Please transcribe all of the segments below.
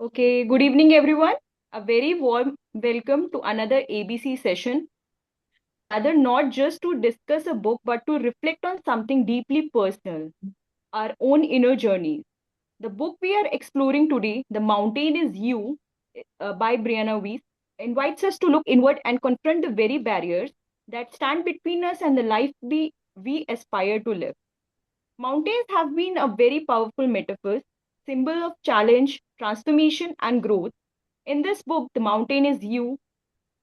Okay, good evening, everyone. A very warm welcome to another ABC session. Rather, not just to discuss a book, but to reflect on something deeply personal, our own inner journeys. The book we are exploring today, The Mountain is You, by Brianna Weiss, invites us to look inward and confront the very barriers that stand between us and the life we aspire to live. Mountains have been a very powerful metaphor, symbol of challenge, transformation, and growth. In this book, The Mountain is You.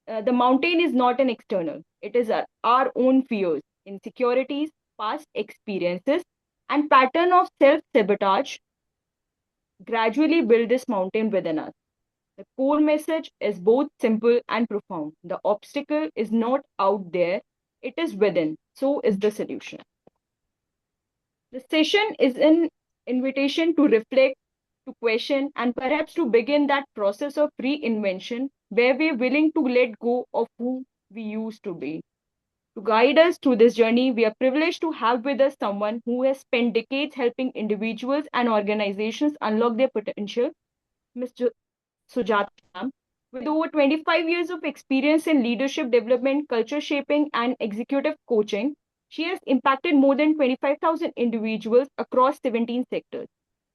The mountain is not an external, it is our own fears, insecurities, past experiences, and pattern of self sabotage gradually build this mountain within us. The core message is both simple and profound. The obstacle is not out there, it is within. So is the solution. The session is an invitation to reflect, to question, and perhaps to begin that process of reinvention where we're willing to let go of who we used to be. To guide us through this journey, we are privileged to have with us someone who has spent decades helping individuals and organizations unlock their potential, Ms. Sujata ma'am. With over 25 years of experience in leadership development, culture shaping, and executive coaching, she has impacted more than 25,000 individuals across 17 sectors.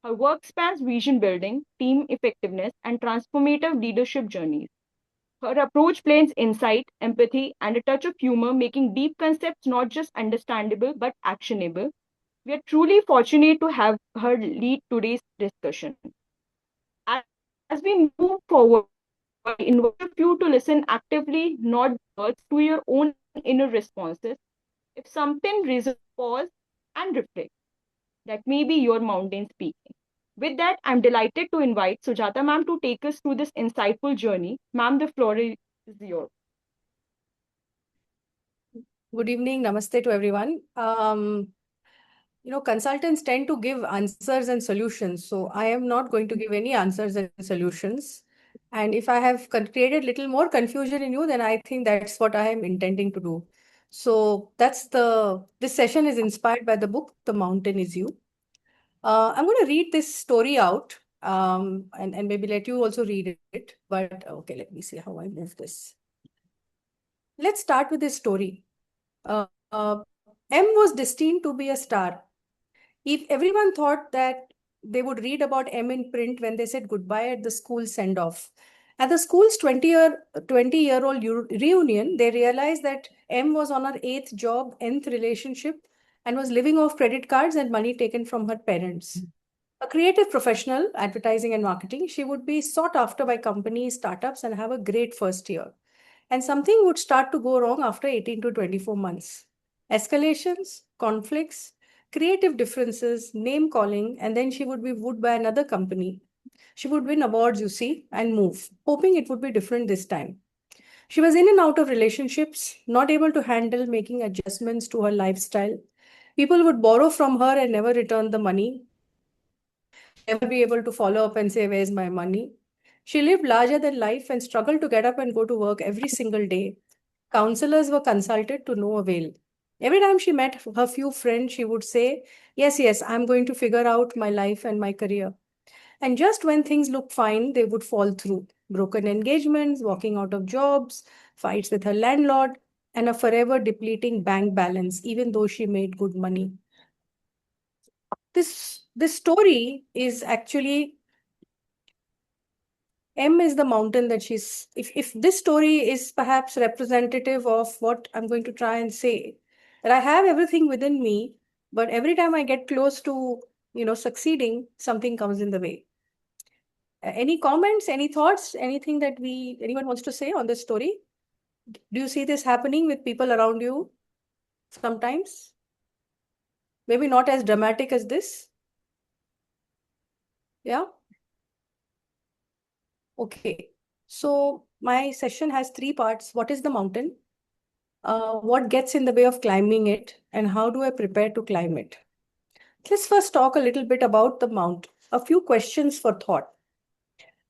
Her work spans vision building, team effectiveness, and transformative leadership journeys. Her approach blends insight, empathy, and a touch of humor, making deep concepts not just understandable but actionable. We are truly fortunate to have her lead today's discussion. As we move forward, I invite you to listen actively, not words, to your own inner responses. If something resonates, pause and reflect. That may be your mountain speaking. With that, I'm delighted to invite Sujata ma'am to take us through this insightful journey. Ma'am, the floor is yours. Good evening. Namaste to everyone. Consultants tend to give answers and solutions. So I am not going to give any answers and solutions. And if I have created little more confusion in you, then I think that's what I am intending to do. So this session is inspired by the book, The Mountain is You. I'm going to read this story out and maybe let you also read it. But okay, let me see how I move this. Let's start with this story. M was destined to be a star. If everyone thought that they would read about M in print when they said goodbye at the school send off. At the school's 20-year-old reunion, they realized that M was on her eighth job, nth relationship, and was living off credit cards and money taken from her parents. A creative professional, advertising and marketing, she would be sought after by companies, startups, and have a great first year. And something would start to go wrong after 18 to 24 months. Escalations, conflicts, creative differences, name calling, and then she would be wooed by another company. She would win awards, you see, and move, hoping it would be different this time. She was in and out of relationships, not able to handle making adjustments to her lifestyle. People would borrow from her and never return the money. She'd never be able to follow up and say, "Where's my money?" She lived larger than life and struggled to get up and go to work every single day. Counselors were consulted to no avail. Every time she met her few friends, she would say, "Yes, yes, I'm going to figure out my life and my career." And just when things looked fine, they would fall through. Broken engagements, walking out of jobs, fights with her landlord, and a forever depleting bank balance, even though she made good money. This story is actually M is the mountain that if this story is perhaps representative of what I'm going to try and say, that I have everything within me, but every time I get close to, succeeding, something comes in the way. Any comments, any thoughts, anything that anyone wants to say on this story? Do you see this happening with people around you sometimes? Maybe not as dramatic as this. Yeah. Okay. So my session has three parts. What is the mountain? What gets in the way of climbing it, and how do I prepare to climb it? Let's first talk a little bit about the mount. A few questions for thought.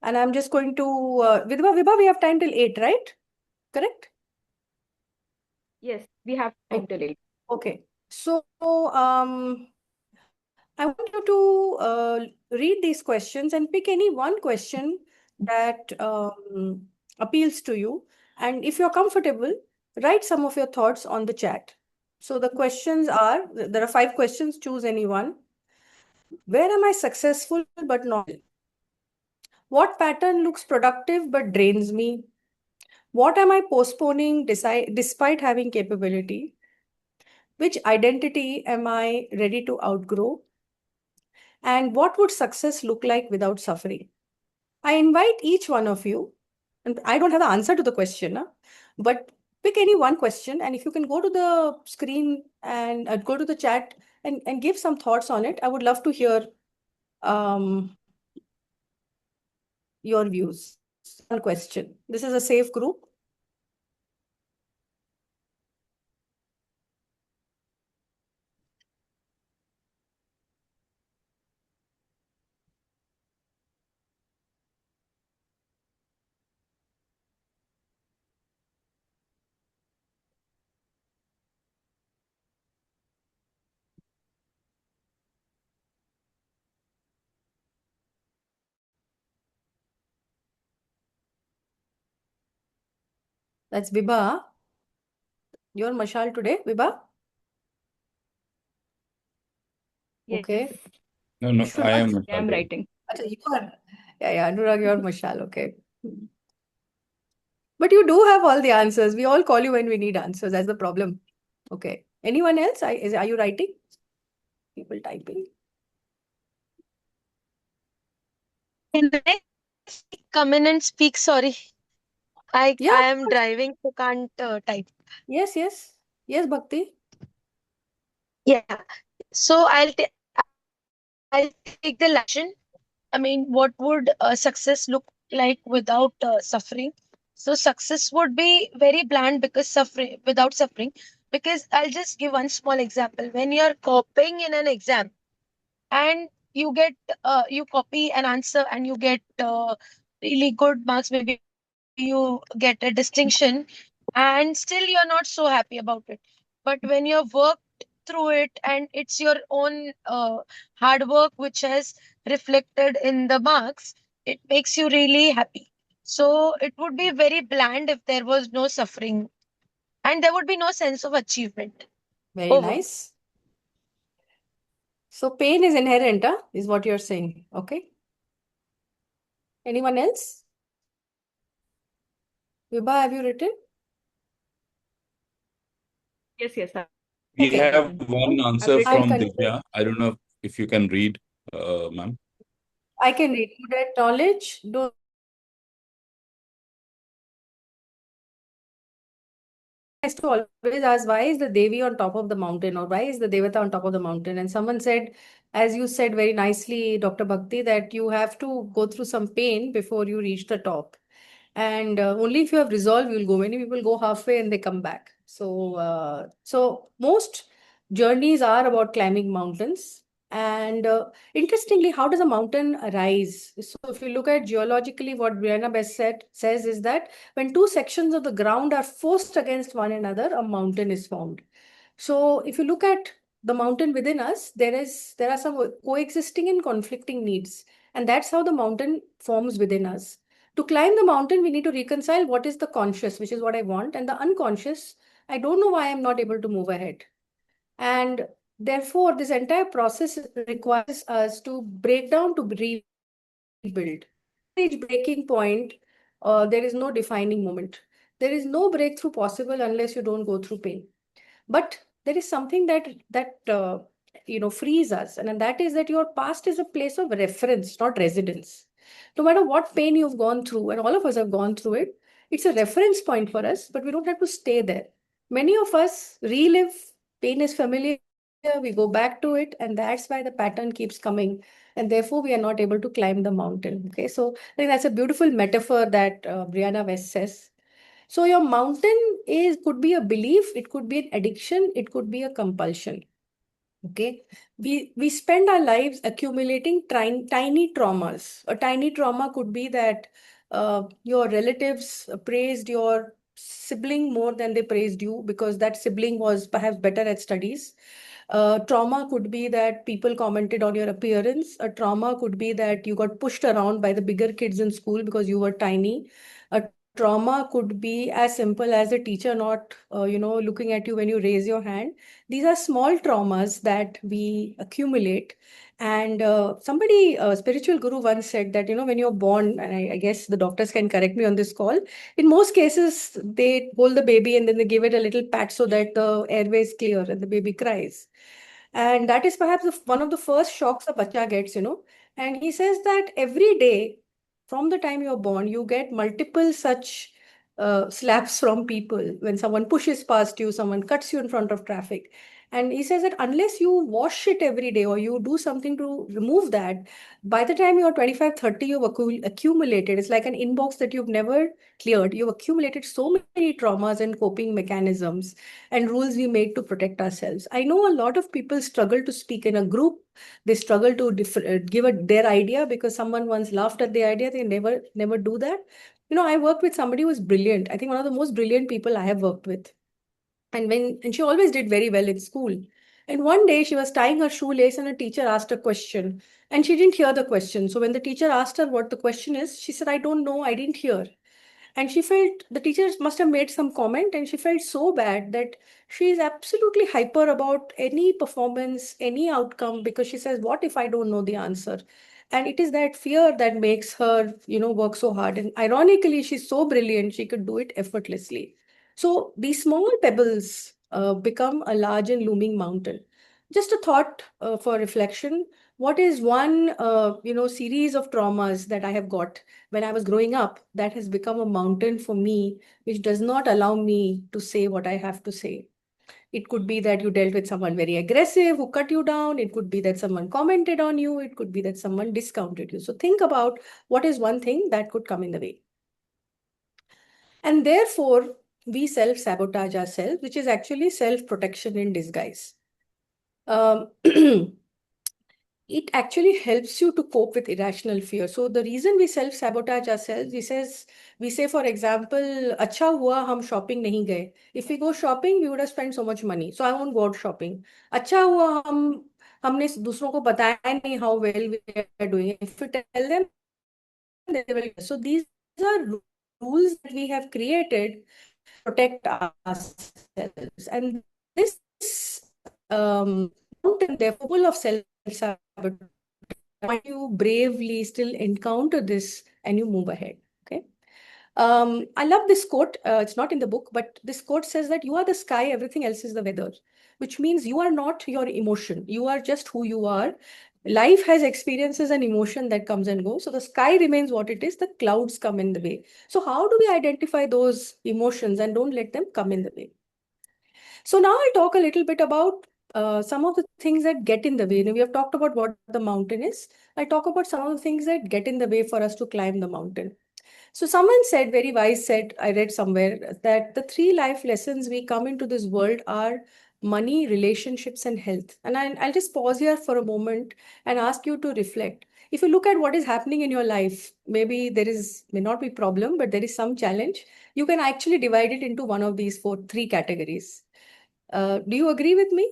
And I'm just going to, Vibha, we have time till 8, right? Correct? Yes, we have time till 8. Okay. So, I want you to read these questions and pick any one question that appeals to you. And if you're comfortable, write some of your thoughts on the chat. So the questions are, there are 5 questions, choose any one. Where am I successful but not? What pattern looks productive but drains me? What am I postponing despite having capability? Which identity am I ready to outgrow? And what would success look like without suffering? I invite each one of you, and I don't have the answer to the question, but pick any one question. And if you can go to the screen and go to the chat and give some thoughts on it, I would love to hear um, your views. One question. This is a safe group. That's Biba. You're Mashal today, Biba? Yes. Okay. No, no, I am Vishwanath? Yeah, I'm Mashaal. writing. Acha, you are. Yeah, Anurag, you're Mashal. Okay. But you do have all the answers. We all call you when we need answers. That's the problem. Okay. Anyone else? Are you writing? People typing. Can I come in and speak? Sorry, I Yeah, I of am course. driving, so can't type. Yes, yes. Yes, Bhakti. Yeah. So I'll take the last question. I mean, what would success look like without suffering? So success would be very bland because suffering without suffering. Because I'll just give one small example. When you're copying in an exam and you get you copy an answer and you get really good marks, maybe you get a distinction, and still you're not so happy about it. But when you've worked through it and it's your own hard work which has reflected in the marks, it makes you really happy. So it would be very bland if there was no suffering and there would be no sense of achievement. Very Over. nice. So pain is inherent, is what you're saying. Okay. Anyone else? Vibha, have you written? Yes, yes, We Okay. I've have written. one I've answer I'll written. from continue. Divya. I don't know if you can read, ma'am. I can read. To that knowledge, do I used to always ask, why is the Devi on top of the mountain, or why is the Devata on top of the mountain? And someone said, as you said very nicely, Dr. Bhakti, that you have to go through some pain before you reach the top. And only if you have resolve, you will go. Many people go halfway and they come back. So most journeys are about climbing mountains. And interestingly, how does a mountain arise? So if you look at geologically, what Brianna Bess says is that when two sections of the ground are forced against one another, a mountain is formed. So if you look at the mountain within us, there are some coexisting and conflicting needs. And that's how the mountain forms within us. To climb the mountain, we need to reconcile what is the conscious, which is what I want, and the unconscious, I don't know why I'm not able to move ahead. And therefore, this entire process requires us to break down to rebuild. Each breaking point, there is no defining moment. There is no breakthrough possible unless you don't go through pain. But there is something that frees us, and that is that your past is a place of reference, not residence. No matter what pain you've gone through, and all of us have gone through it, it's a reference point for us, but we don't have to stay there. Many of us relive, pain is familiar, we go back to it, and that's why the pattern keeps coming, and therefore we are not able to climb the mountain. Okay, so I think that's a beautiful metaphor that Brianna West says. So your mountain is could be a belief, it could be an addiction, it could be a compulsion. Okay, we spend our lives accumulating tiny traumas. A tiny trauma could be that your relatives praised your sibling more than they praised you because that sibling was perhaps better at studies. Trauma could be that people commented on your appearance. A trauma could be that you got pushed around by the bigger kids in school because you were tiny. A trauma could be as simple as a teacher not, looking at you when you raise your hand. These are small traumas that we accumulate. And somebody, a spiritual guru once said that, when you're born, and I guess the doctors can correct me on this call, in most cases, they hold the baby and then they give it a little pat so that the airway is clear and the baby cries. And that is perhaps one of the first shocks a bacha gets. And he says that every day, from the time you're born, you get multiple such slaps from people. When someone pushes past you, someone cuts you in front of traffic. And he says that unless you wash it every day or you do something to remove that, by the time you're 25, 30, you've accumulated. It's like an inbox that you've never cleared. You've accumulated so many traumas and coping mechanisms and rules we made to protect ourselves. I know a lot of people struggle to speak in a group. They struggle to give their idea because someone once laughed at the idea. They never do that. I worked with somebody who was brilliant. I think one of the most brilliant people I have worked with. And she always did very well in school. And one day she was tying her shoelace and a teacher asked a question and she didn't hear the question. So when the teacher asked her what the question is, she said, "I don't know, I didn't hear." And she felt the teacher must have made some comment and she felt so bad that she is absolutely hyper about any performance, any outcome, because she says, what if I don't know the answer? And it is that fear that makes her, work so hard. And ironically, she's so brilliant, she could do it effortlessly. So these small pebbles become a large and looming mountain. Just a thought for reflection. What is one, series of traumas that I have got when I was growing up that has become a mountain for me, which does not allow me to say what I have to say? It could be that you dealt with someone very aggressive who cut you down. It could be that someone commented on you. It could be that someone discounted you. So think about what is one thing that could come in the way. And therefore, we self-sabotage ourselves, which is actually self-protection in disguise. It actually helps you to cope with irrational fear. So the reason we self-sabotage ourselves, we say, for example, अच्छा हुआ हम shopping नहीं गए. If we go shopping, we would have spent so much money. So I won't go out shopping. अच्छा हुआ हमने दूसरों को बताया नहीं how well we are doing. If we tell them, they will. So these are rules that we have created to protect ourselves. And this mountain, they're full of self-sabotage. Why you bravely still encounter this and you move ahead. Okay. I love this quote. It's not in the book, but this quote says that you are the sky, everything else is the weather, which means you are not your emotion. You are just who you are. Life has experiences and emotion that comes and goes. So the sky remains what it is, the clouds come in the way. So how do we identify those emotions and don't let them come in the way? So now I'll talk a little bit about some of the things that get in the way. Now, we have talked about what the mountain is. I talk about some of the things that get in the way for us to climb the mountain. So someone said, very wise said, I read somewhere, that the 3 life lessons we come into this world are money, relationships, and health. And I'll just pause here for a moment and ask you to reflect. If you look at what is happening in your life, maybe may not be problem, but there is some challenge. You can actually divide it into one of these 3 categories. Do you agree with me?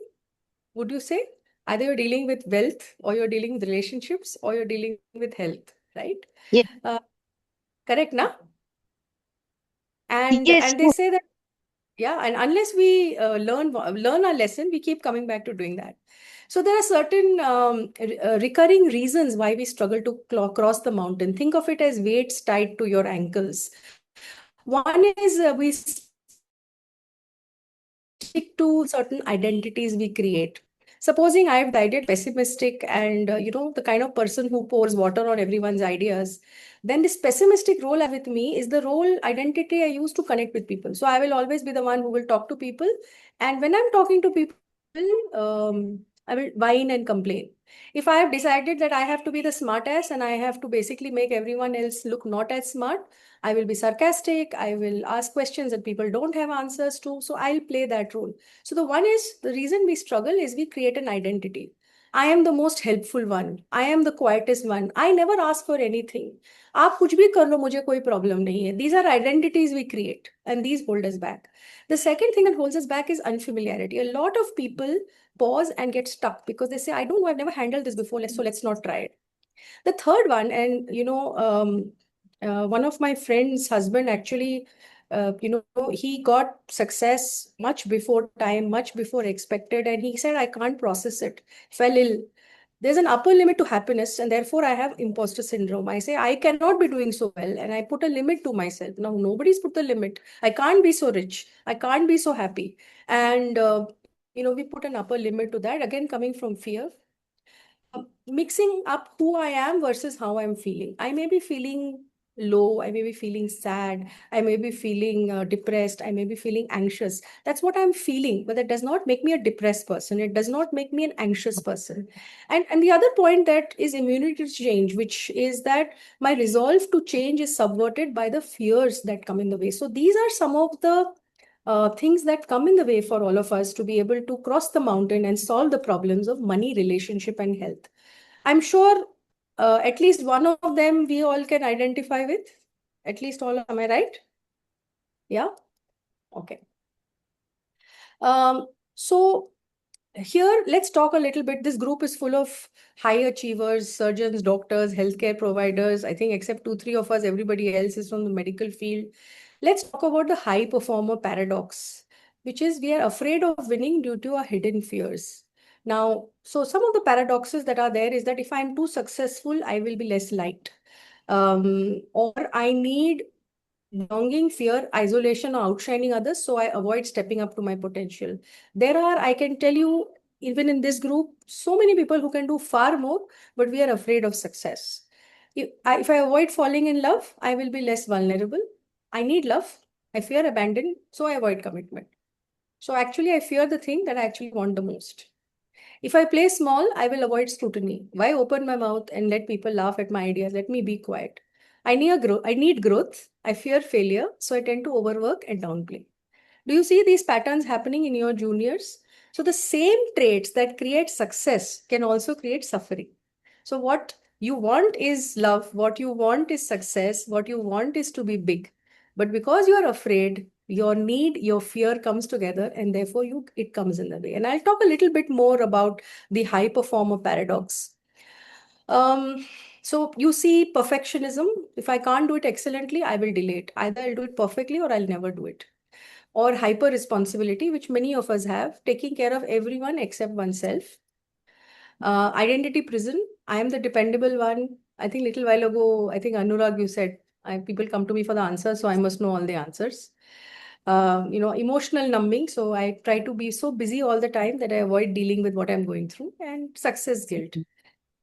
Would you say either you're dealing with wealth or you're dealing with relationships or you're dealing with health, right? Yeah. Correct, na? And Yes. they say that, yeah, and unless we learn our lesson, we keep coming back to doing that. So there are certain recurring reasons why we struggle to cross the mountain. Think of it as weights tied to your ankles. One is we stick to certain identities we create. Supposing I have the idea pessimistic and the kind of person who pours water on everyone's ideas, then this pessimistic role with me is the role identity I use to connect with people. So I will always be the one who will talk to people. And when I'm talking to people, I will whine and complain. If I have decided that I have to be the smartass and I have to basically make everyone else look not as smart, I will be sarcastic. I will ask questions that people don't have answers to. So I'll play that role. So the reason we struggle is we create an identity. I am the most helpful one. I am the quietest one. I never ask for anything. आप कुछ भी कर लो मुझे कोई problem नहीं है. These are identities we create and these hold us back. The second thing that holds us back is unfamiliarity. A lot of people pause and get stuck because they say, I don't know, I've never handled this before, so let's not try it. The third one, and one of my friend's husband actually, he got success much before time, much before expected, and he said, I can't process it. Fell ill. There's an upper limit to happiness, and therefore I have imposter syndrome. I say I cannot be doing so well, and I put a limit to myself. Now nobody's put the limit. I can't be so rich. I can't be so happy, and we put an upper limit to that. Again, coming from fear, mixing up who I am versus how I'm feeling. I may be feeling low, I may be feeling sad, I may be feeling depressed, I may be feeling anxious. That's what I'm feeling, but that does not make me a depressed person. It does not make me an anxious person. And the other point that is immunity to change, which is that my resolve to change is subverted by the fears that come in the way. So these are some of the things that come in the way for all of us to be able to cross the mountain and solve the problems of money, relationship, and health. I'm sure at least one of them we all can identify with. At least all, am I right? Yeah? Okay. So here, let's talk a little bit. This group is full of high achievers, surgeons, doctors, healthcare providers. I think except 2, 3 of us, everybody else is from the medical field. Let's talk about the high performer paradox, which is we are afraid of winning due to our hidden fears. Now, so some of the paradoxes that are there is that if I'm too successful, I will be less liked. Or I need belonging, fear, isolation, or outshining others, so I avoid stepping up to my potential. There are, I can tell you, even in this group, so many people who can do far more, but we are afraid of success. If I avoid falling in love, I will be less vulnerable. I need love. I fear abandon, so I avoid commitment. So actually, I fear the thing that I actually want the most. If I play small, I will avoid scrutiny. Why open my mouth and let people laugh at my ideas? Let me be quiet. I need growth. I fear failure, so I tend to overwork and downplay. Do you see these patterns happening in your juniors? So the same traits that create success can also create suffering. So what you want is love, what you want is success, what you want is to be big. But because you are afraid, your need, your fear comes together, and therefore it comes in the way. And I'll talk a little bit more about the high performer paradox. So you see perfectionism. If I can't do it excellently, I will delay it. Either I'll do it perfectly or I'll never do it. Or hyper responsibility, which many of us have, taking care of everyone except oneself. Identity prison. I am the dependable one. I think little while ago, I think Anurag, you said, people come to me for the answers, so I must know all the answers. Emotional numbing. So I try to be so busy all the time that I avoid dealing with what I'm going through. And success guilt.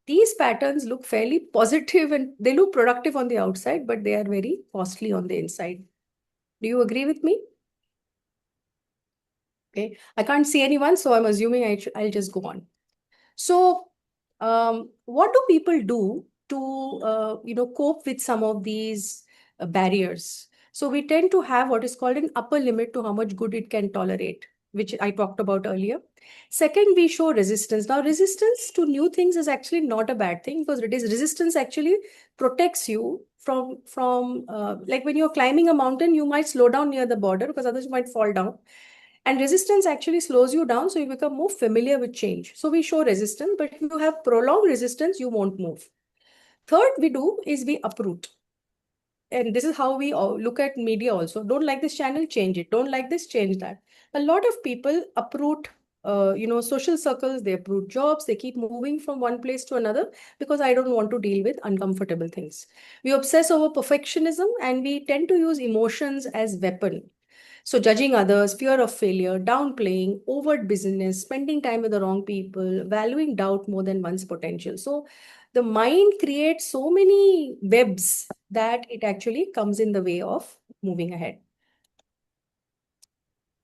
These patterns look fairly positive and they look productive on the outside, but they are very costly on the inside. Do you agree with me? Okay, I can't see anyone, so I'm assuming I'll just go on. So, what do people do to cope with some of these barriers? So we tend to have what is called an upper limit to how much good it can tolerate, which I talked about earlier. Second, we show resistance. Now, resistance to new things is actually not a bad thing because resistance actually protects you from like when you're climbing a mountain, you might slow down near the border because others might fall down. And resistance actually slows you down, so you become more familiar with change. So we show resistance, but if you have prolonged resistance, you won't move. Third, we do is we uproot. And this is how we look at media also. Don't like this channel, change it. Don't like this, change that. A lot of people uproot, social circles, they uproot jobs, they keep moving from one place to another because I don't want to deal with uncomfortable things. We obsess over perfectionism and we tend to use emotions as weapon. So judging others, fear of failure, downplaying, overt business, spending time with the wrong people, valuing doubt more than one's potential. So the mind creates so many webs that it actually comes in the way of moving ahead.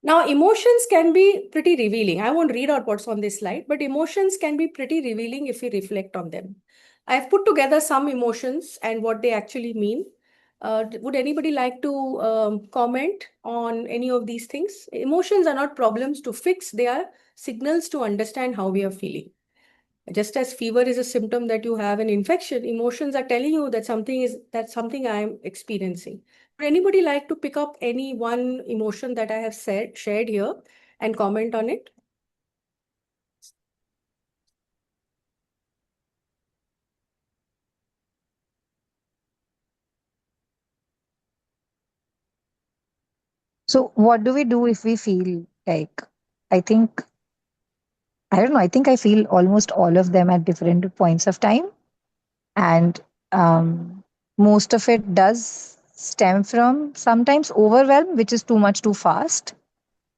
Now, emotions can be pretty revealing. I won't read out what's on this slide, but emotions can be pretty revealing if we reflect on them. I've put together some emotions and what they actually mean. Would anybody like to comment on any of these things? Emotions are not problems to fix. They are signals to understand how we are feeling. Just as fever is a symptom that you have an infection, emotions are telling you that something I'm experiencing. Would anybody like to pick up any one emotion that I have shared here and comment on it? So, what do we do if we feel like, I think, I don't know, I think I feel almost all of them at different points of time. And most of it does stem from sometimes overwhelm, which is too much too fast.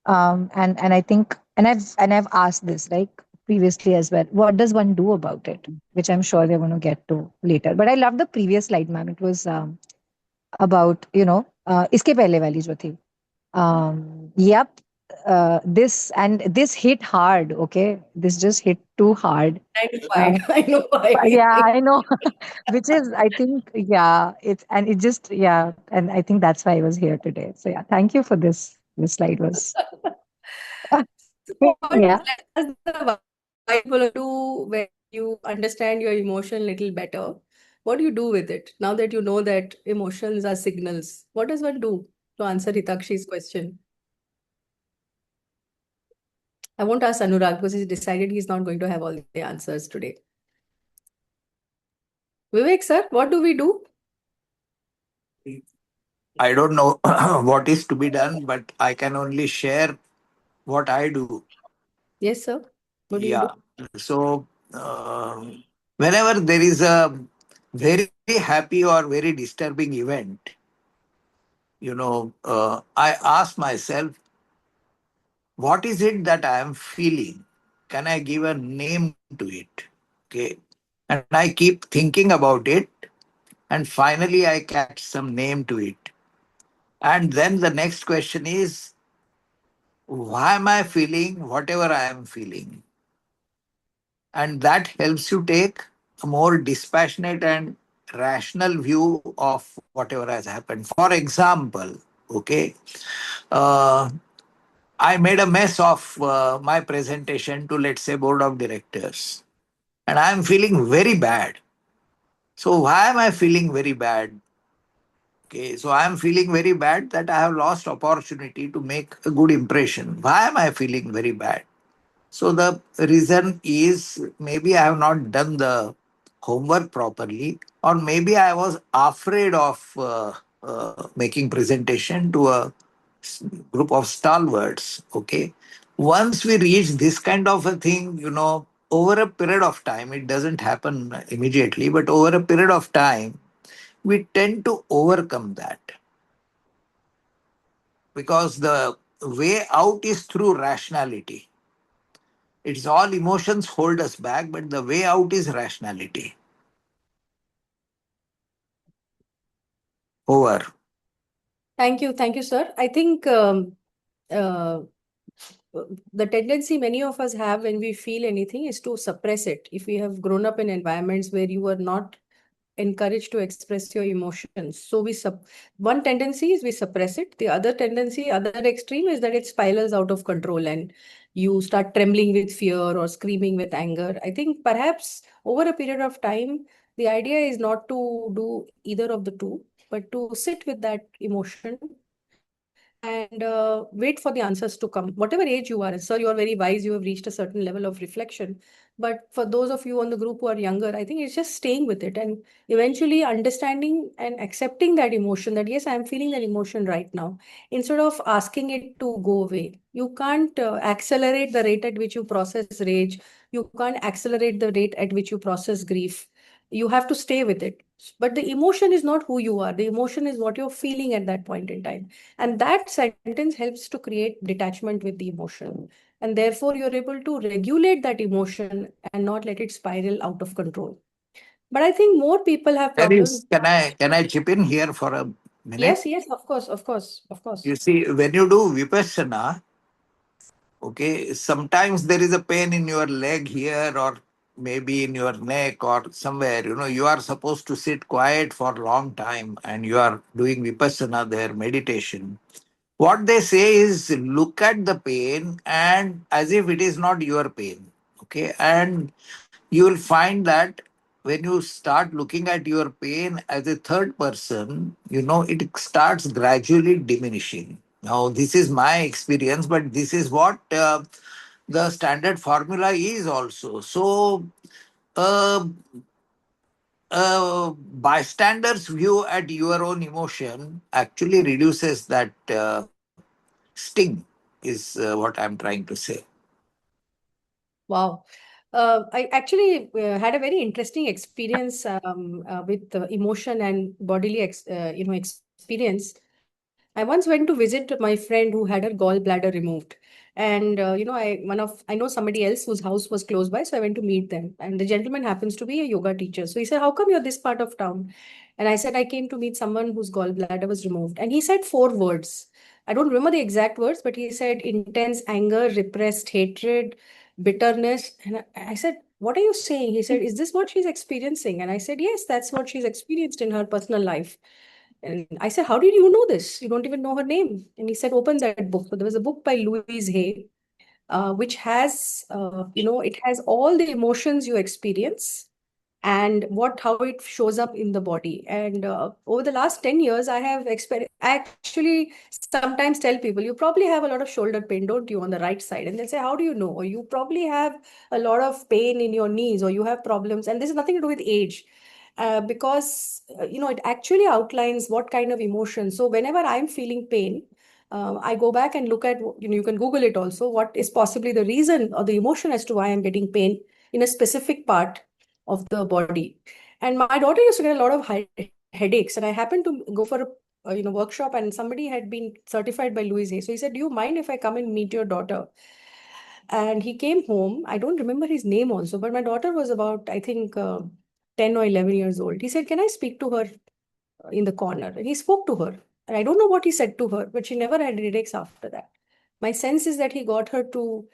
And I think, and I've asked this like previously as well. What does one do about it? Which I'm sure we're going to get to later. But I love the previous slide, ma'am. It was about इसके पहले वाली जो थी. Yep. This hit hard. Okay, this just hit too hard. I know why. I know Yeah, why. I know. Which is, I think, yeah, it just, yeah, and I think that's why I was here today. So yeah, thank you for this. This slide was, What yeah. does the Bible do when you understand your emotion a little better? What do you do with it now that you know that emotions are signals? What does one do to answer Hitakshi's question? I won't ask Anurag because he's decided he's not going to have all the answers today. Vivek, sir, what do we do? I don't know what is to be done, but I can only share what I do. Yes, sir. What do you Yeah. do? So, whenever there is a very happy or very disturbing event, I ask myself, what is it that I am feeling? Can I give a name to it? Okay. And I keep thinking about it, and finally I catch some name to it. And then the next question is, why am I feeling whatever I am feeling? And that helps you take a more dispassionate and rational view of whatever has happened. For example, okay, uh, I made a mess of my presentation to, let's say, board of directors, and I am feeling very bad. So why am I feeling very bad? Okay, so I am feeling very bad that I have lost opportunity to make a good impression. Why am I feeling very bad? So the reason is maybe I have not done the homework properly, or maybe I was afraid of making presentation to a group of stalwarts. Okay, once we reach this kind of a thing, over a period of time, it doesn't happen immediately, but over a period of time, we tend to overcome that because the way out is through rationality. It's all emotions hold us back, but the way out is rationality. Over. Thank you, sir. I think uh, the tendency many of us have when we feel anything is to suppress it. If we have grown up in environments where you were not encouraged to express your emotions, so one tendency is we suppress it. The other tendency, other extreme, is that it spirals out of control and you start trembling with fear or screaming with anger. I think perhaps over a period of time, the idea is not to do either of the two, but to sit with that emotion and wait for the answers to come. Whatever age you are, and sir, you are very wise, you have reached a certain level of reflection. But for those of you on the group who are younger, I think it's just staying with it and eventually understanding and accepting that emotion that, yes, I'm feeling that emotion right now, instead of asking it to go away. You can't accelerate the rate at which you process rage. You can't accelerate the rate at which you process grief. You have to stay with it. But the emotion is not who you are. The emotion is what you're feeling at that point in time. And that sentence helps to create detachment with the emotion. And therefore, you're able to regulate that emotion and not let it spiral out of control. But I think more people have There problems. is, can I chip in here for a minute? Yes, yes, of course, of course, of course. You see, when you do vipassana, okay, sometimes there is a pain in your leg here or maybe in your neck or somewhere. You are supposed to sit quiet for a long time and you are doing vipassana there, meditation. What they say is look at the pain and as if it is not your pain. Okay, and you will find that when you start looking at your pain as a third person, it starts gradually diminishing. Now, this is my experience, but this is what the standard formula is also. So, uh, bystander's view at your own emotion actually reduces that sting, is what I'm trying to say. Wow. I actually had a very interesting experience with emotion and bodily experience. I once went to visit my friend who had her gallbladder removed. And I know somebody else whose house was close by, so I went to meet them. And the gentleman happens to be a yoga teacher. So he said, "How come you're this part of town?" And I said, "I came to meet someone whose gallbladder was removed." And he said four words. I don't remember the exact words, but he said intense anger, repressed hatred, bitterness. And I said, "What are you saying?" He said, "Is this what she's experiencing?" And I said, "Yes, that's what she's experienced in her personal life." And I said, "How did you know this? You don't even know her name." And he said, "Open that book." So there was a book by Louise Hay, which has, it has all the emotions you experience and how it shows up in the body. And over the last 10 years, I actually sometimes tell people, you probably have a lot of shoulder pain, don't you, on the right side? And they'll say, "How do you know?" Or, "You probably have a lot of pain in your knees, or you have problems." And this is nothing to do with age. Because it actually outlines what kind of emotion. So whenever I'm feeling pain, I go back and look at, you can Google it also, what is possibly the reason or the emotion as to why I'm getting pain in a specific part of the body. And my daughter used to get a lot of headaches, and I happened to go for a workshop, and somebody had been certified by Louise Hay. So he said, "Do you mind if I come and meet your daughter?" And he came home. I don't remember his name also, but my daughter was about, I think, 10 or 11 years old. He said, "Can I speak to her in the corner?" And he spoke to her. And I don't know what he said to her, but she never had headaches after that. My sense is that he got her to,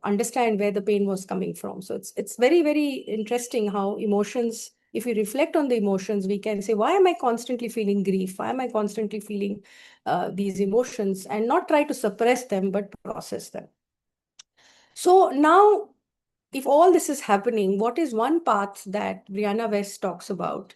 understand where the pain was coming from. So it's very, very interesting how emotions, if we reflect on the emotions, we can say, why am I constantly feeling grief? Why am I constantly feeling these emotions? And not try to suppress them, but process them. So now, if all this is happening, what is one path that Brianna West talks about?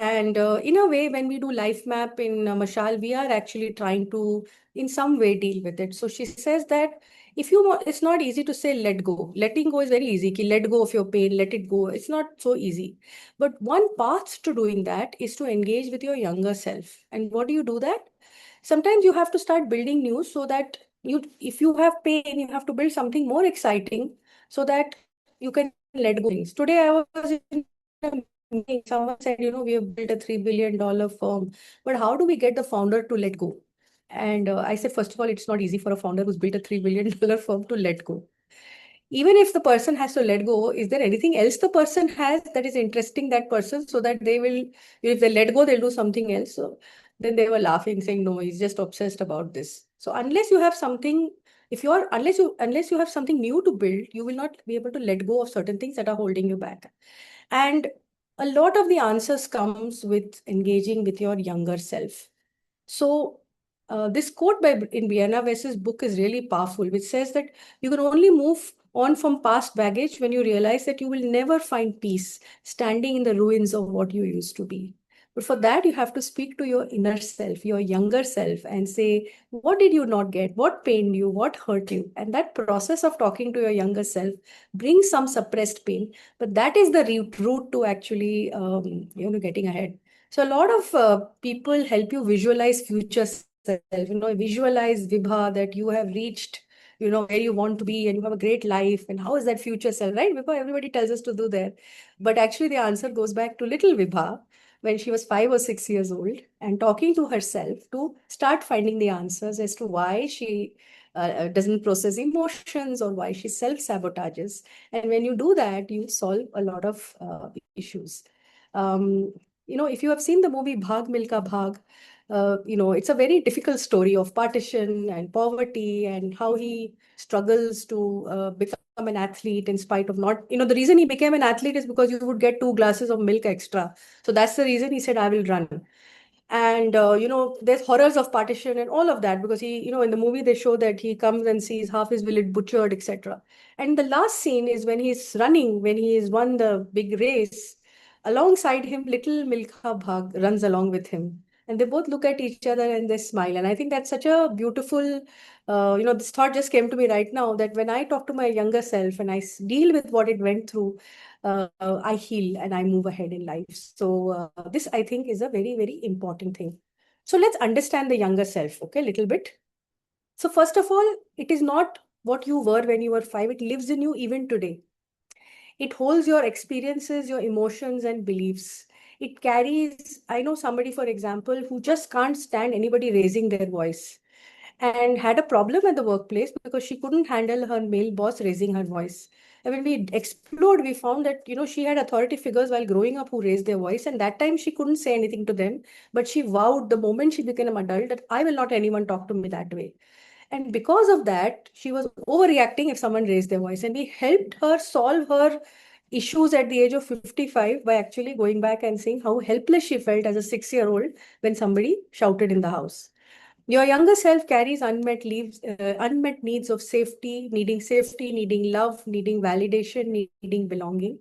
And in a way, when we do life map in Mashaal, we are actually trying to, in some way, deal with it. So she says that if you want, it's not easy to say let go. Letting go is very easy. Ki let go of your pain, let it go. It's not so easy. But one path to doing that is to engage with your younger self. And what do you do that? Sometimes you have to start building new, so that if you have pain, you have to build something more exciting so that you can let go things. Today I was in a meeting, someone said, "We have built a $3 billion firm, but how do we get the founder to let go?" And I said, first of all, it's not easy for a founder who's built a $3 billion firm to let go. Even if the person has to let go, is there anything else the person has that is interesting that person, so that they will, if they let go, they'll do something else? So then they were laughing, saying, "No, he's just obsessed about this." So unless you have something, unless you have something new to build, you will not be able to let go of certain things that are holding you back. And a lot of the answers comes with engaging with your younger self. So this quote in Brianna West's book is really powerful, which says that you can only move on from past baggage when you realize that you will never find peace standing in the ruins of what you used to be. But for that, you have to speak to your inner self, your younger self, and say, what did you not get? What pained you? What hurt you? And that process of talking to your younger self brings some suppressed pain, but that is the route to actually, getting ahead. So a lot of people help you visualize future self, visualize Vibha, that you have reached, where you want to be and you have a great life. And how is that future self, right? Because everybody tells us to do that. But actually the answer goes back to little Vibha when she was 5 or 6 years old, and talking to herself to start finding the answers as to why she doesn't process emotions, or why she self-sabotages. And when you do that, you solve a lot of issues. Um, if you have seen the movie Bhag Milka Bhag, it's a very difficult story of partition and poverty, and how he struggles to become an athlete in spite of not, the reason he became an athlete is because you would get 2 glasses of milk extra. So that's the reason he said, "I will run." And there's horrors of partition and all of that, because he, in the movie they show that he comes and sees half his village butchered, etc. And the last scene is when he's running, when he has won the big race. Alongside him, little Milkha Bhag runs along with him, and they both look at each other and they smile. And I think that's such a beautiful, this thought just came to me right now, that when I talk to my younger self and I deal with what it went through, I heal and I move ahead in life. So this, I think, is a very, very important thing. So let's understand the younger self, okay, a little bit. So first of all, it is not what you were when you were 5. It lives in you even today. It holds your experiences, your emotions and beliefs. It carries, I know somebody, for example, who just can't stand anybody raising their voice, and had a problem at the workplace because she couldn't handle her male boss raising her voice. And when we explored, we found that, she had authority figures while growing up who raised their voice. And that time she couldn't say anything to them, but she vowed the moment she became an adult that I will not anyone talk to me that way. And because of that, she was overreacting if someone raised their voice. And we helped her solve her issues at the age of 55 by actually going back and seeing how helpless she felt as a 6-year-old when somebody shouted in the house. Your younger self carries unmet needs of safety, needing love, needing validation, needing belonging.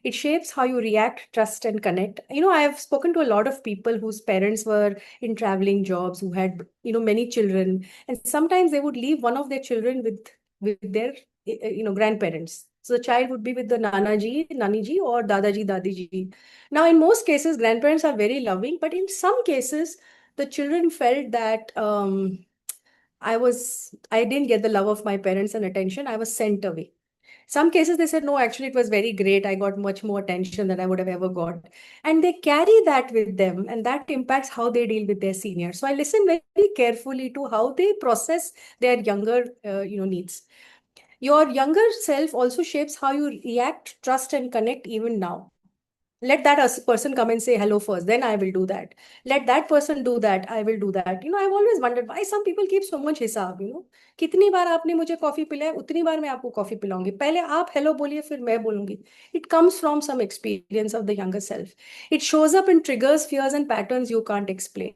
It shapes how you react, trust, and connect. I have spoken to a lot of people whose parents were in traveling jobs, who had, many children, and sometimes they would leave one of their children with their, grandparents. So the child would be with the Nani ji, or Dadaji, Dadiji. Now, in most cases, grandparents are very loving, but in some cases, the children felt that I didn't get the love of my parents and attention. I was sent away. Some cases they said, no, actually, it was very great. I got much more attention than I would have ever got. And they carry that with them, and that impacts how they deal with their seniors. So I listen very carefully to how they process their younger, needs. Your younger self also shapes how you react, trust, and connect even now. Let that person come and say hello first, then I will do that. Let that person do that, I will do that. I've always wondered why some people keep so much हिसाब. कितनी बार आपने मुझे coffee पिलाया, उतनी बार मैं आपको coffee पिलाऊंगी. पहले आप हेलो बोलिए, फिर मैं बोलूंगी. It comes from some experience of the younger self. It shows up in triggers, fears and patterns you can't explain.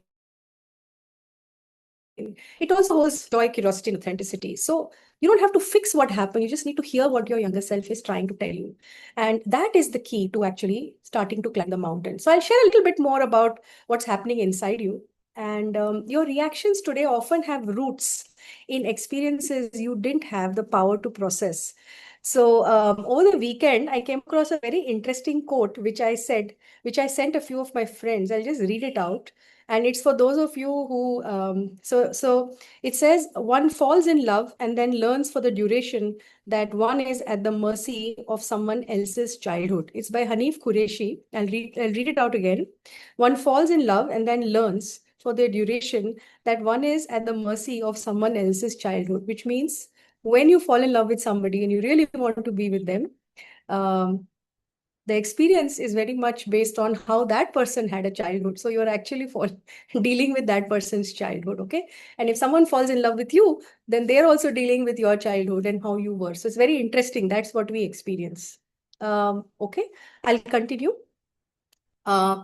It also holds joy, curiosity, and authenticity. So you don't have to fix what happened. You just need to hear what your younger self is trying to tell you. And that is the key to actually starting to climb the mountain. So I'll share a little bit more about what's happening inside you. And your reactions today often have roots in experiences you didn't have the power to process. So over the weekend, I came across a very interesting quote, which I sent a few of my friends. I'll just read it out. And it's for those of you who, so it says, one falls in love and then learns for the duration that one is at the mercy of someone else's childhood. It's by Hanif Qureshi. I'll read it out again. One falls in love and then learns for the duration that one is at the mercy of someone else's childhood, which means when you fall in love with somebody and you really want to be with them, um, the experience is very much based on how that person had a childhood. So you're actually dealing with that person's childhood, okay? And if someone falls in love with you, then they're also dealing with your childhood and how you were. So it's very interesting. That's what we experience. Okay, I'll continue.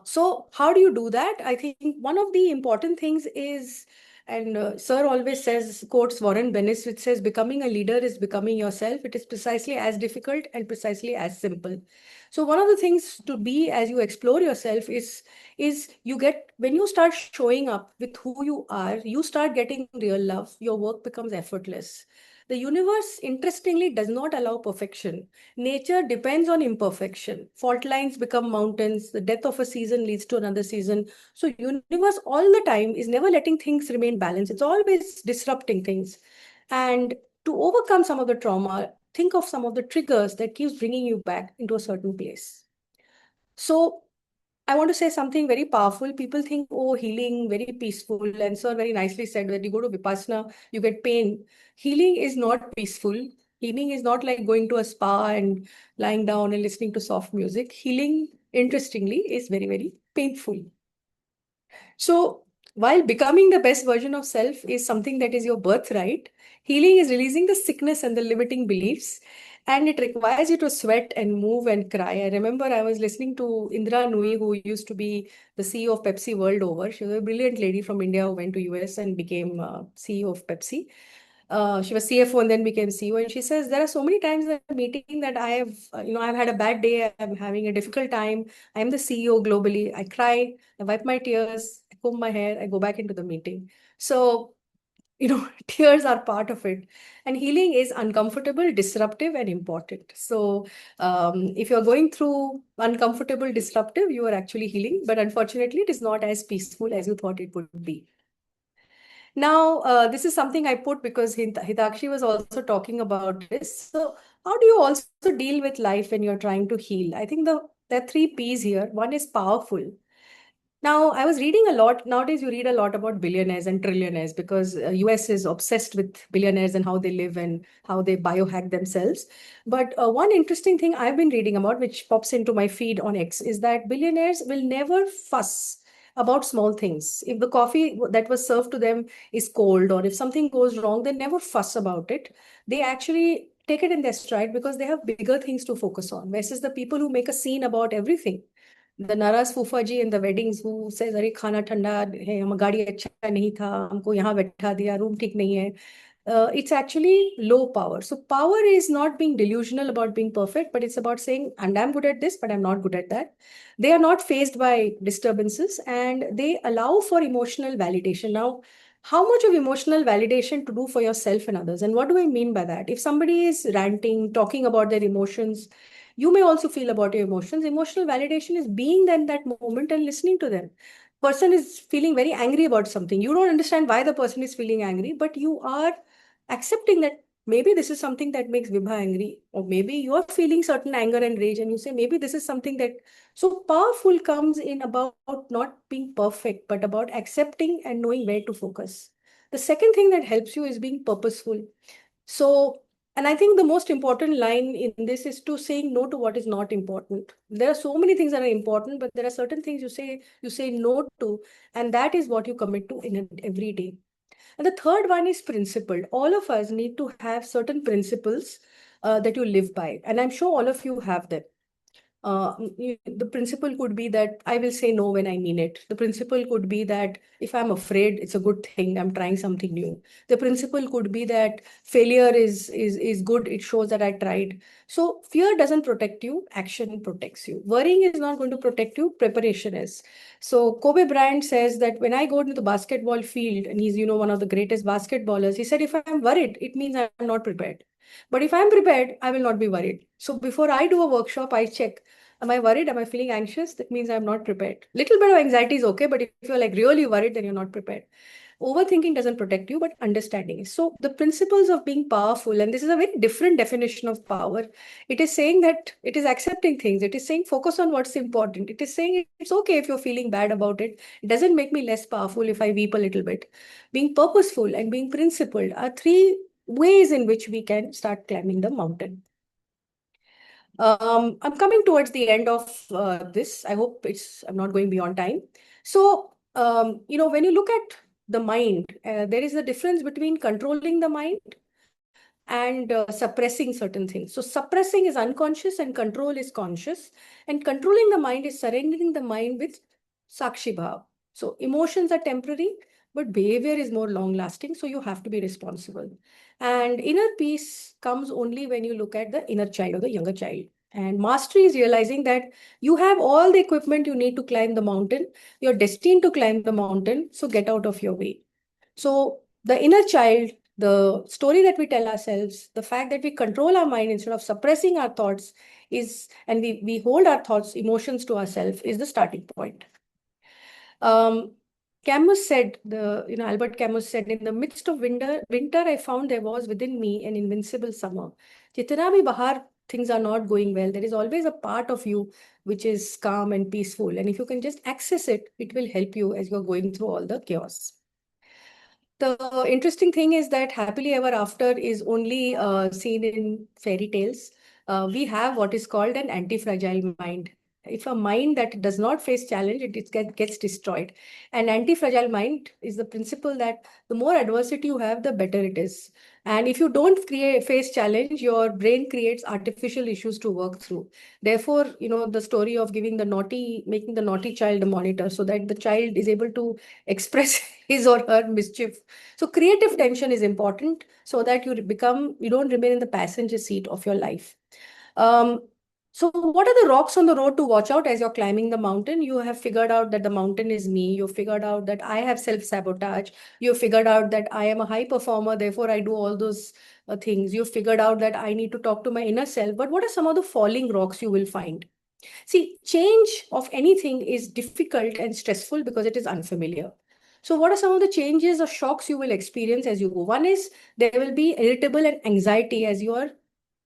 So how do you do that? I think one of the important things is, and Sir always says, quotes Warren Bennis, which says, becoming a leader is becoming yourself. It is precisely as difficult and precisely as simple. So one of the things to be as you explore yourself is you get, when you start showing up with who you are, you start getting real love. Your work becomes effortless. The universe, interestingly, does not allow perfection. Nature depends on imperfection. Fault lines become mountains. The death of a season leads to another season. So universe all the time is never letting things remain balanced. It's always disrupting things. And to overcome some of the trauma, think of some of the triggers that keeps bringing you back into a certain place. So I want to say something very powerful. People think, oh, healing, very peaceful. And Sir very nicely said that you go to Vipassana, you get pain. Healing is not peaceful. Healing is not like going to a spa and lying down and listening to soft music. Healing, interestingly, is very, very painful. So while becoming the best version of self is something that is your birthright, healing is releasing the sickness and the limiting beliefs. And it requires you to sweat and move and cry. I remember I was listening to Indra Nui, who used to be the CEO of Pepsi world over. She was a brilliant lady from India who went to US and became CEO of Pepsi. She was CFO and then became CEO. And she says, there are so many times in a meeting that I have, I've had a bad day. I'm having a difficult time. I'm the CEO globally. I cry, I wipe my tears, I comb my hair, I go back into the meeting. So, tears are part of it. And healing is uncomfortable, disruptive, and important. So, if you're going through uncomfortable, disruptive, you are actually healing. But unfortunately, it is not as peaceful as you thought it would be. Now, this is something I put because Hitakshi was also talking about this. So, how do you also deal with life when you're trying to heal? I think there are three P's here. One is powerful. Now, I was reading a lot. Nowadays, you read a lot about billionaires and trillionaires because US is obsessed with billionaires and how they live and how they biohack themselves. But one interesting thing I've been reading about, which pops into my feed on X, is that billionaires will never fuss about small things. If the coffee that was served to them is cold or if something goes wrong, they never fuss about it. They actually take it in their stride because they have bigger things to focus on. Versus the people who make a scene about everything, the Naraz Fufa ji in the weddings who says, अरे खाना ठंडा है, हम गाड़ी अच्छा नहीं था, हमको यहाँ बैठा दिया, रूम ठीक नहीं है. It's actually low power. So power is not being delusional about being perfect, but it's about saying, and I'm good at this, but I'm not good at that. They are not faced by disturbances and they allow for emotional validation. Now, how much of emotional validation to do for yourself and others? And what do I mean by that? If somebody is ranting, talking about their emotions, you may also feel about your emotions. Emotional validation is being there in that moment and listening to them. Person is feeling very angry about something. You don't understand why the person is feeling angry, but you are accepting that maybe this is something that makes Vibha angry, or maybe you are feeling certain anger and rage, and you say maybe this is something that. So powerful comes in about not being perfect, but about accepting and knowing where to focus. The second thing that helps you is being purposeful. So, and I think the most important line in this is to saying no to what is not important. There are so many things that are important, but there are certain things you say no to, and that is what you commit to in every day. And the third one is principled. All of us need to have certain principles that you live by, and I'm sure all of you have them. The principle could be that I will say no when I mean it. The principle could be that if I'm afraid, it's a good thing. I'm trying something new. The principle could be that failure is good. It shows that I tried. So fear doesn't protect you. Action protects you. Worrying is not going to protect you. Preparation is. So Kobe Bryant says that when I go into the basketball field, and he's one of the greatest basketballers, he said, if I'm worried, it means I'm not prepared. But if I'm prepared, I will not be worried. So before I do a workshop, I check, am I worried? Am I feeling anxious? That means I'm not prepared. Little bit of anxiety is okay, but if you're like really worried, then you're not prepared. Overthinking doesn't protect you, but understanding is. So the principles of being powerful, and this is a very different definition of power. It is saying that it is accepting things. It is saying focus on what's important. It is saying it's okay if you're feeling bad about it. It doesn't make me less powerful if I weep a little bit. Being purposeful and being principled are three ways in which we can start climbing the mountain. I'm coming towards the end of this. I hope I'm not going beyond time. So, when you look at the mind, there is a difference between controlling the mind and suppressing certain things. So suppressing is unconscious and control is conscious. And controlling the mind is surrendering the mind with sakshi bhav. So emotions are temporary, but behavior is more long lasting. So you have to be responsible. And inner peace comes only when you look at the inner child or the younger child. And mastery is realizing that you have all the equipment you need to climb the mountain. You're destined to climb the mountain. So get out of your way. So the inner child, the story that we tell ourselves, the fact that we control our mind instead of suppressing our thoughts and we hold our thoughts, emotions to ourselves is the starting point. Camus said, Albert Camus said, in the midst of winter, I found there was within me an invincible summer. Jitna bhi bahar things are not going well, there is always a part of you which is calm and peaceful. And if you can just access it, it will help you as you're going through all the chaos. The interesting thing is that happily ever after is only seen in fairy tales. We have what is called an anti-fragile mind. If a mind that does not face challenge, it gets destroyed. An anti-fragile mind is the principle that the more adversity you have, the better it is. And if you don't face challenge, your brain creates artificial issues to work through. Therefore, the story of making the naughty child a monitor so that the child is able to express his or her mischief. So creative tension is important so that you don't remain in the passenger seat of your life. Um, so what are the rocks on the road to watch out as you're climbing the mountain? You have figured out that the mountain is me. You've figured out that I have self-sabotage. You've figured out that I am a high performer, therefore I do all those things. You've figured out that I need to talk to my inner self. But what are some of the falling rocks you will find? See, change of anything is difficult and stressful because it is unfamiliar. So what are some of the changes or shocks you will experience as you go? One is there will be irritable and anxiety as you are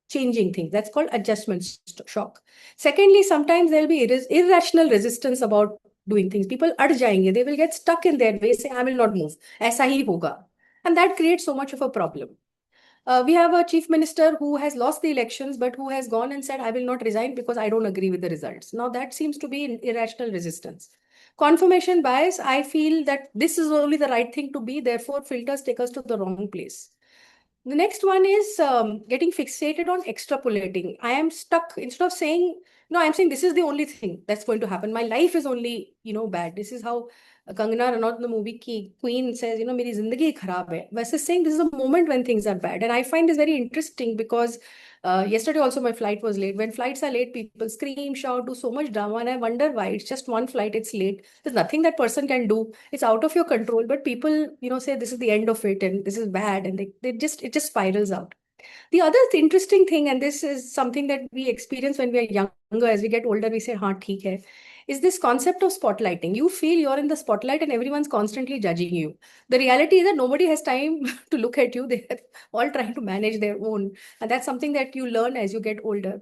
changing things. That's called adjustment shock. Secondly, sometimes there'll be irrational resistance about doing things. People ad jayenge, they will get stuck in their way, say, I will not move. Aisa hi hoga. And that creates so much of a problem. We have a chief minister who has lost the elections, but who has gone and said, I will not resign because I don't agree with the results. Now, that seems to be an irrational resistance. Confirmation bias, I feel that this is only the right thing to be, therefore, filters take us to the wrong place. The next one is getting fixated on extrapolating. I am stuck. Instead of saying, no, I'm saying this is the only thing that's going to happen. My life is only, bad. This is how Kangana Ranaut in the movie Queen says, meri zindagi kharab hai. Versus saying this is a moment when things are bad. And I find this very interesting because yesterday also my flight was late. When flights are late, people scream, shout, do so much drama. And I wonder why. It's just one flight, it's late. There's nothing that person can do. It's out of your control. But people, say this is the end of it and this is bad. And it just spirals out. The other interesting thing, and this is something that we experience when we are younger, as we get older, we say, haan, theek hai, is this concept of spotlighting. You feel you're in the spotlight and everyone's constantly judging you. The reality is that nobody has time to look at you. They're all trying to manage their own. And that's something that you learn as you get older.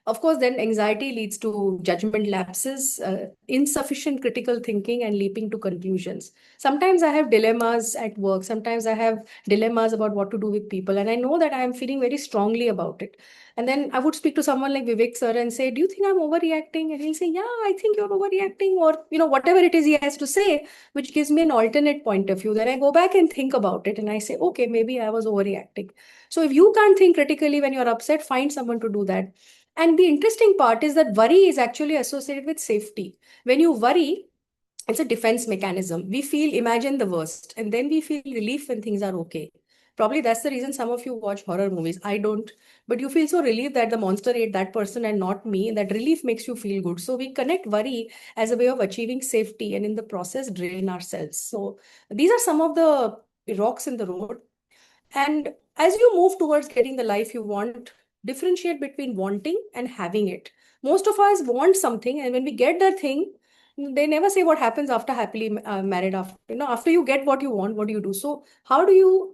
Of course, then anxiety leads to judgment lapses, insufficient critical thinking, and leaping to conclusions. Sometimes I have dilemmas at work. Sometimes I have dilemmas about what to do with people. And I know that I am feeling very strongly about it. And then I would speak to someone like Vivek sir and say, do you think I'm overreacting? And he'll say, yeah, I think you're overreacting. Or, whatever it is he has to say, which gives me an alternate point of view. Then I go back and think about it. And I say, okay, maybe I was overreacting. So if you can't think critically when you're upset, find someone to do that. And the interesting part is that worry is actually associated with safety. When you worry, it's a defense mechanism. We imagine the worst, and then we feel relief when things are okay. Probably that's the reason some of you watch horror movies. I don't, but you feel so relieved that the monster ate that person and not me. And that relief makes you feel good. So we connect worry as a way of achieving safety and in the process drain ourselves. So these are some of the rocks in the road. And as you move towards getting the life you want, differentiate between wanting and having it. Most of us want something, and when we get that thing, they never say what happens after happily married. After you get what you want, what do you do? So, how do you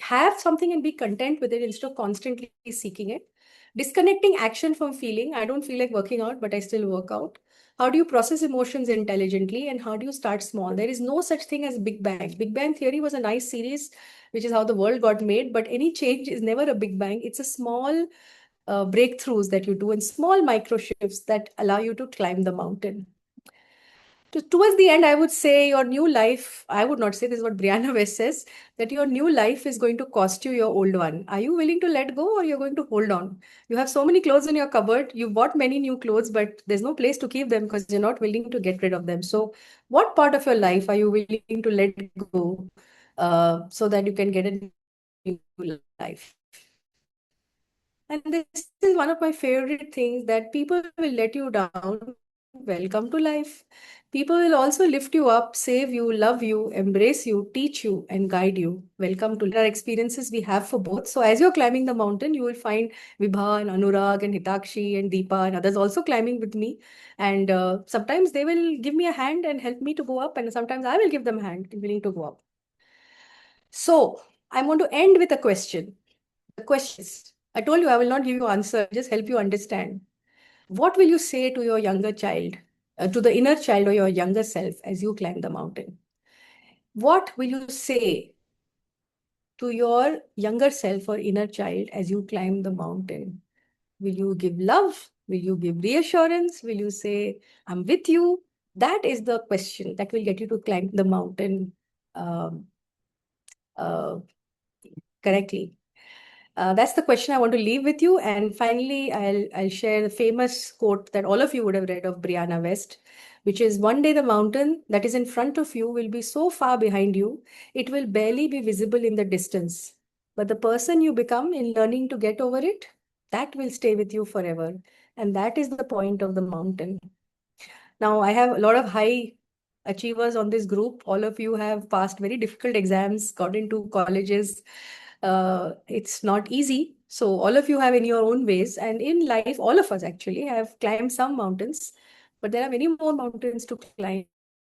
have something and be content with it instead of constantly seeking it? Disconnecting action from feeling. I don't feel like working out, but I still work out. How do you process emotions intelligently, and how do you start small? There is no such thing as Big Bang. Big Bang Theory was a nice series, which is how the world got made. But any change is never a big bang. It's a small breakthroughs that you do and small micro shifts that allow you to climb the mountain. Towards the end, I would say your new life, I would not say this is what Brianna West says, that your new life is going to cost you your old one. Are you willing to let go or you're going to hold on? You have so many clothes in your cupboard. You bought many new clothes, but there's no place to keep them because you're not willing to get rid of them. So what part of your life are you willing to let go so that you can get a new life? And this is one of my favorite things that people will let you down. Welcome to life. People will also lift you up, save you, love you, embrace you, teach you, and guide you. Welcome to our experiences we have for both. So as you're climbing the mountain, you will find Vibha and Anurag and Hitakshi and Deepa and others also climbing with me. And sometimes they will give me a hand and help me to go up, and sometimes I will give them a hand and willing to go up. So I'm going to end with a question. The question is, I told you I will not give you answer, just help you understand. What will you say to your younger child, to the inner child or your younger self as you climb the mountain? What will you say to your younger self or inner child as you climb the mountain? Will you give love? Will you give reassurance? Will you say, I'm with you? That is the question that will get you to climb the mountain um, uh, correctly. That's the question I want to leave with you. And finally, I'll share the famous quote that all of you would have read of Brianna West, which is, "One day the mountain that is in front of you will be so far behind you, it will barely be visible in the distance. But the person you become in learning to get over it, that will stay with you forever. And that is the point of the mountain." Now, I have a lot of high achievers on this group. All of you have passed very difficult exams, got into colleges. It's not easy. So, all of you have in your own ways. And in life, all of us actually have climbed some mountains, but there are many more mountains to climb.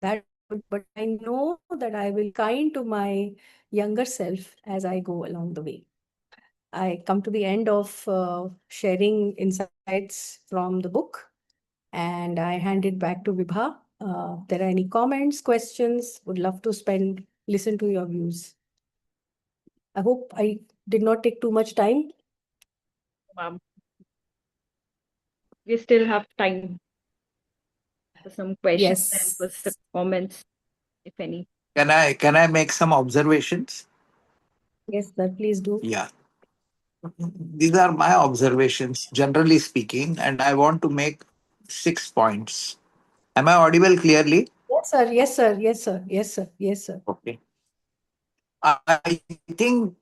That, but I know that I will kind to my younger self as I go along the way. I come to the end of sharing insights from the book, and I hand it back to Vibha. There are any comments, questions? Would love to listen to your views. I hope I did not take too much time. We still have time for some questions and for some Yes. comments, if any. Can I make some observations? Yes, sir, please do. Yeah. These are my observations, generally speaking, and I want to make 6 points. Am I audible clearly? Yes, sir. Yes, sir. Yes, sir. Yes, sir. Yes, sir. Okay. I think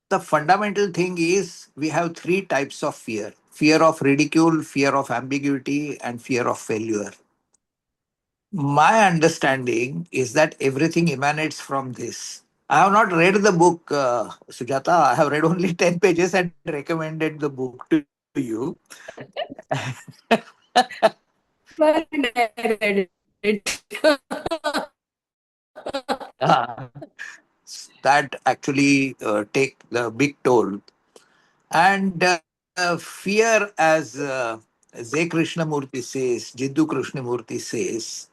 the fundamental thing is we have three types of fear: fear of ridicule, fear of ambiguity, and fear of failure. My understanding is that everything emanates from this. I have not read the book, Sujata. I have read only 10 pages and recommended the book to you. Well, I read it. Ah, that actually take the big toll. And fear, as Zay Krishnamurti says, Jiddu Krishnamurti says,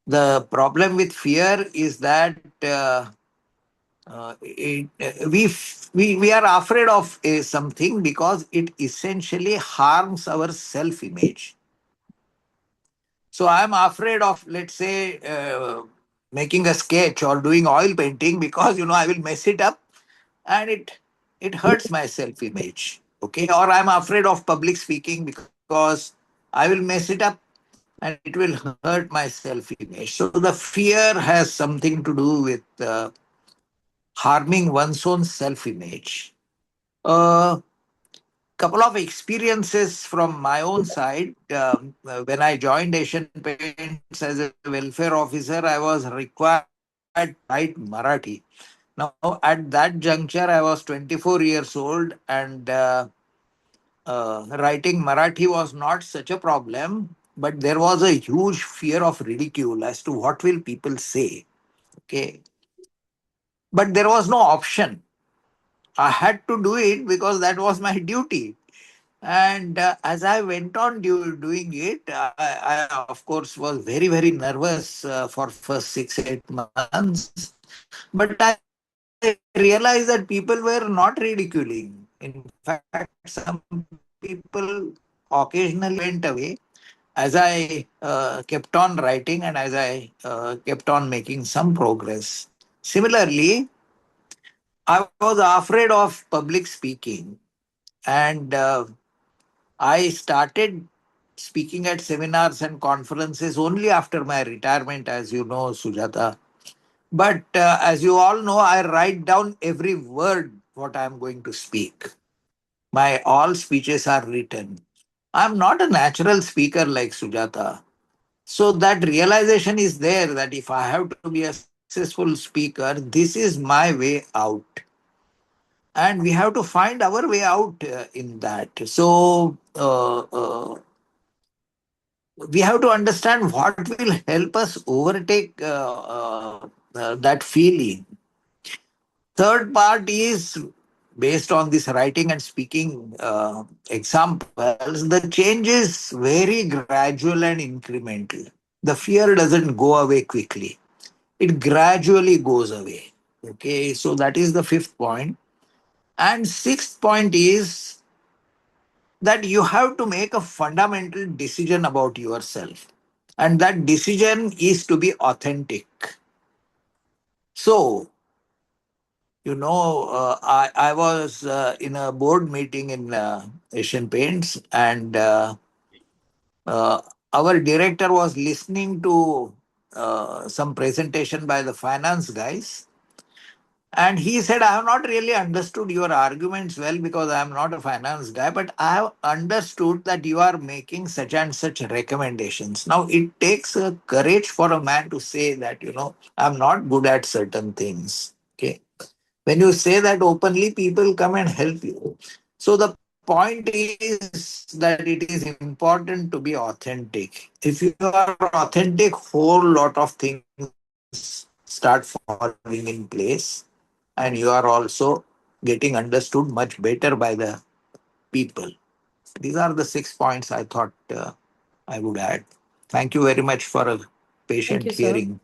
the problem with fear is that we are afraid of something because it essentially harms our self-image. So I'm afraid of, let's say, making a sketch or doing oil painting because I will mess it up and it hurts my self-image. Okay, or I'm afraid of public speaking because I will mess it up and it will hurt my self-image. So the fear has something to do with harming one's own self-image. A couple of experiences from my own side. When I joined Asian Paints as a welfare officer, I was required to write Marathi. Now, at that juncture, I was 24 years old, and writing Marathi was not such a problem, but there was a huge fear of ridicule as to what will people say. Okay, but there was no option. I had to do it because that was my duty. And as I went on doing it, I of course was very, very nervous for first 6, 8 months. But I realized that people were not ridiculing. In fact, some people occasionally went away as I kept on writing and as I kept on making some progress. Similarly, I was afraid of public speaking, and I started speaking at seminars and conferences only after my retirement, as you know, Sujata. But as you all know, I write down every word what I am going to speak. My all speeches are written. I'm not a natural speaker like Sujata. So that realization is there that if I have to be a successful speaker, this is my way out. And we have to find our way out in that. So we have to understand what will help us overtake that feeling. Third part is based on this writing and speaking examples, the change is very gradual and incremental. The fear doesn't go away quickly, it gradually goes away. Okay, so that is the fifth point. And sixth point is that you have to make a fundamental decision about yourself. And that decision is to be authentic. So, I was in a board meeting in Asian Paints, and uh, our director was listening to some presentation by the finance guys. And he said, I have not really understood your arguments well because I am not a finance guy, but I have understood that you are making such and such recommendations. Now, it takes courage for a man to say that, I'm not good at certain things. Okay. When you say that openly, people come and help you. So the point is that it is important to be authentic. If you are authentic, whole lot of things start falling in place, and you are also getting understood much better by the people. These are the 6 points I thought I would add. Thank you very much for a Thank patient you, sir. hearing.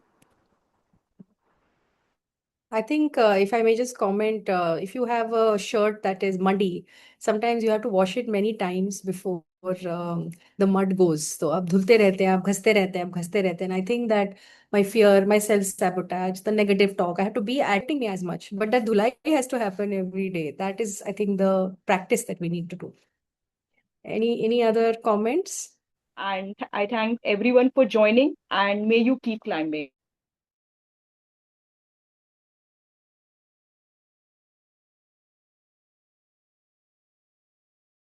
I think if I may just comment, if you have a shirt that is muddy, sometimes you have to wash it many times before the mud goes. So आप धुलते रहते हैं, आप घसते रहते हैं, आप घसते रहते हैं. And I think that my fear, my self-sabotage, the negative talk, I have to be acting me as much. But that dhulai has to happen every day. That is, I think, the practice that we need to do. Any other comments? And I thank everyone for joining, and may you keep climbing.